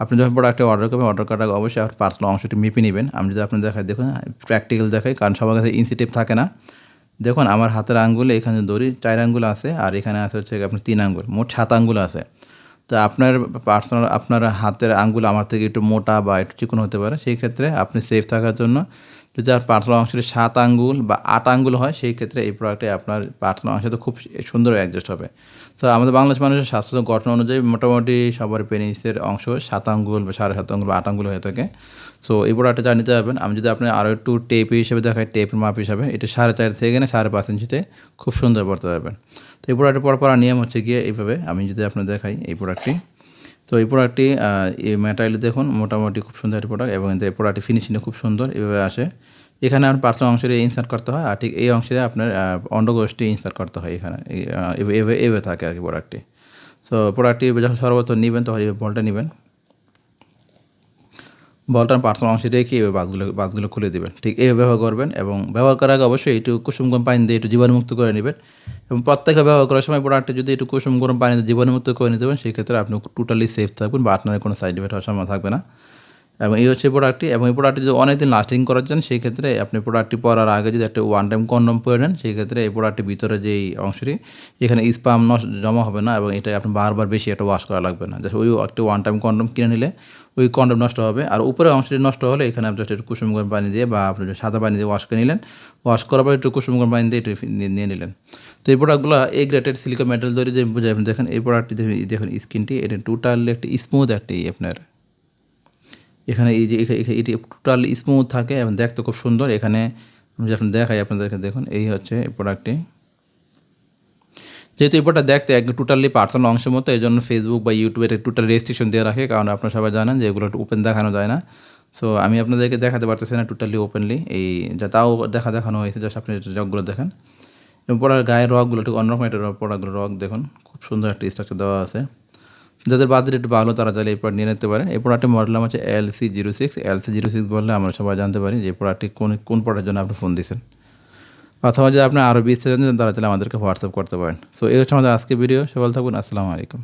আপনি যখন প্রোডাক্টে অর্ডার করবেন, অর্ডার করার আগে অবশ্যই আপনার পার্সোনাল অংশটি মেপে নেবেন। আমি যদি আপনার দেখাই, দেখুন প্র্যাকটিক্যাল দেখাই, কারণ সবার কাছে ইঞ্চি টেপ থাকে না। দেখুন আমার হাতের আঙ্গুলে এখানে দড়ি 4 আঙ্গুল আছে, আর এখানে আছে হচ্ছে আপনার 3 আঙ্গুল, মোট 7 আঙ্গুল আছে। তো আপনার পার্সোনাল আপনার হাতের আঙ্গুল আমার থেকে একটু মোটা বা একটু চিকন হতে পারে। সেই ক্ষেত্রে আপনি সেফ থাকার জন্য যদি আপনার পার্সোনাল অংশটি 7 আঙ্গুল বা 8 আঙ্গুল হয়, সেই ক্ষেত্রে এই প্রোডাক্টে আপনার পার্সোনাল অংশ তো খুব সুন্দর অ্যাডজাস্ট হবে। তো আমাদের বাংলাদেশ মানুষের স্বাস্থ্য গঠন অনুযায়ী মোটামুটি সবার পেনিসের অংশ 7 আঙ্গুল বা 7.5 আঙ্গুল বা 8 আঙ্গুল হয়ে থাকে। সো এই প্রোডাক্টটা যা নিতে পারবেন, আমি যদি আপনি আরও একটু টেপ হিসেবে দেখাই, টেপের মাপ হিসাবে এটা 4.5 থেকে 5.5 ইঞ্চিতে খুব সুন্দর পড়তে পারবেন। তো এই প্রোডাক্টের পরার নিয়ম হচ্ছে গিয়ে এইভাবে, আমি যদি আপনার দেখাই এই প্রোডাক্টটি। তো এই প্রোডাক্টটি এই ম্যাটেরিয়াল দেখুন মোটামুটি খুব সুন্দর একটি প্রোডাক্ট, এবং এই প্রোডাক্টটি ফিনিশিংটা খুব সুন্দর এভাবে আসে। এখানে আপনার পার্সোনাল অংশটি ইনসার্ট করতে হয়, আর ঠিক এই অংশে আপনার অন্ডকোষটি ইনসার্ট করতে হয় এখানে। এভাবে থাকে আর কি প্রোডাক্টটি। সো প্রোডাক্টটি যখন সর্বপ্রথম নেবেন তখন এই বলটা নেবেন, বলটার পার্সোনাল অংশে রেখে এই বাসগুলো খুলে দেবেন। ঠিক এইভাবে ব্যবহার করবেন, এবং ব্যবহার করার আগে অবশ্যই একটু কুসুম গরম পানি দিয়ে একটু জীবাণুমুক্ত করে নেবেন। এবং প্রত্যেকবার ব্যবহার করার সময় প্রোডাক্টটা যদি একটু কুসুম গরম পানি দিয়ে জীবাণুমুক্ত করে নিতে পারেন, সেক্ষেত্রে আপনি টোটালি সেফ থাকবেন বা আপনার কোনো সাইড এফেক্ট হওয়ার সম্ভাবনা থাকবে না। এবং এই হচ্ছে প্রোডাক্টটি, এবং এই প্রোডাক্টটি যদি অনেকদিন লাস্টিং করার জন্য, সেই ক্ষেত্রে আপনি প্রোডাক্টটি পরার আগে যদি একটা ওয়ান টাইম কন্ডম পরে নেন, সেই ক্ষেত্রে এই প্রোডাক্টের ভিতরে যেই অংশটি এখানে স্পাম জমা হবে না, এবং এটা আপনি বারবার বেশি একটা ওয়াশ করা লাগবে না। জাস্ট ওই একটা ওয়ান টাইম কন্ডম কিনে নিলে ওই কন্ডম নষ্ট হবে। আর উপরে অংশটি নষ্ট হলে এখানে আপনি একটু কুসুম গরম পানি দিয়ে বা আপনি সাদা পানি দিয়ে ওয়াশ করে নিলেন, ওয়াশ করার পর একটু কুসুম গরম পানি দিয়ে একটু নিয়ে নিলেন। তো এই প্রোডাক্টগুলো এই গ্রেটেড সিলিকন মেটেরিয়াল তৈরি, যে বুঝে আপনি দেখেন এই প্রোডাক্টটি দেখুন স্কিনটি, এটা টোটালি একটি স্মুথ একটি আপনার, এখানে এই যে এটি টোটাল স্মুথ থাকে এবং দেখতে খুব সুন্দর। এখানে আমি যখন দেখাই আপনাদেরকে, দেখুন এই হচ্ছে এই প্রোডাক্টটি। যেহেতু এই প্রোডাক্ট দেখতে একদম টোটালি পার্সোনাল অংশের মতো, এই জন্য ফেসবুক বা ইউটিউবের টোটাল রেজিস্ট্রেশন দিয়ে রাখে, কারণ আপনারা সবাই জানেন যে এগুলো ওপেন দেখানো যায় না। সো আমি আপনাদেরকে দেখাতে পারতেছি না টোটালি ওপেনলি, এই যা তাও দেখানো হয়েছে, জাস্ট আপনি রকগুলো দেখেন। এবং প্রোডাক্ট গায়ের রকগুলো ঠিক অন্যরকম একটা প্রোডাক্টগুলো রক দেখুন, খুব সুন্দর একটা স্ট্রাকচার দেওয়া আছে। যাদের বাজেট একটু ভালো তারা চাইলে এই প্রোডাক্ট নিয়ে নিতে পারে। এই প্রোডাক্টের মডেল নাম হচ্ছে LC06 বললে আমরা সবাই জানতে পারি যে প্রোডাক্টটি কোন প্রোডাক্টের জন্য আপনি ফোন দিয়েছেন। অথবা যদি আপনি আরও বিস্তারিত জানেন তারা চাইলে আমাদেরকে হোয়াটসঅ্যাপ করতে পারেন। সো এই হচ্ছে আমাদের আজকে ভিডিও। সবাই থাকুন, আসসালামু আলাইকুম।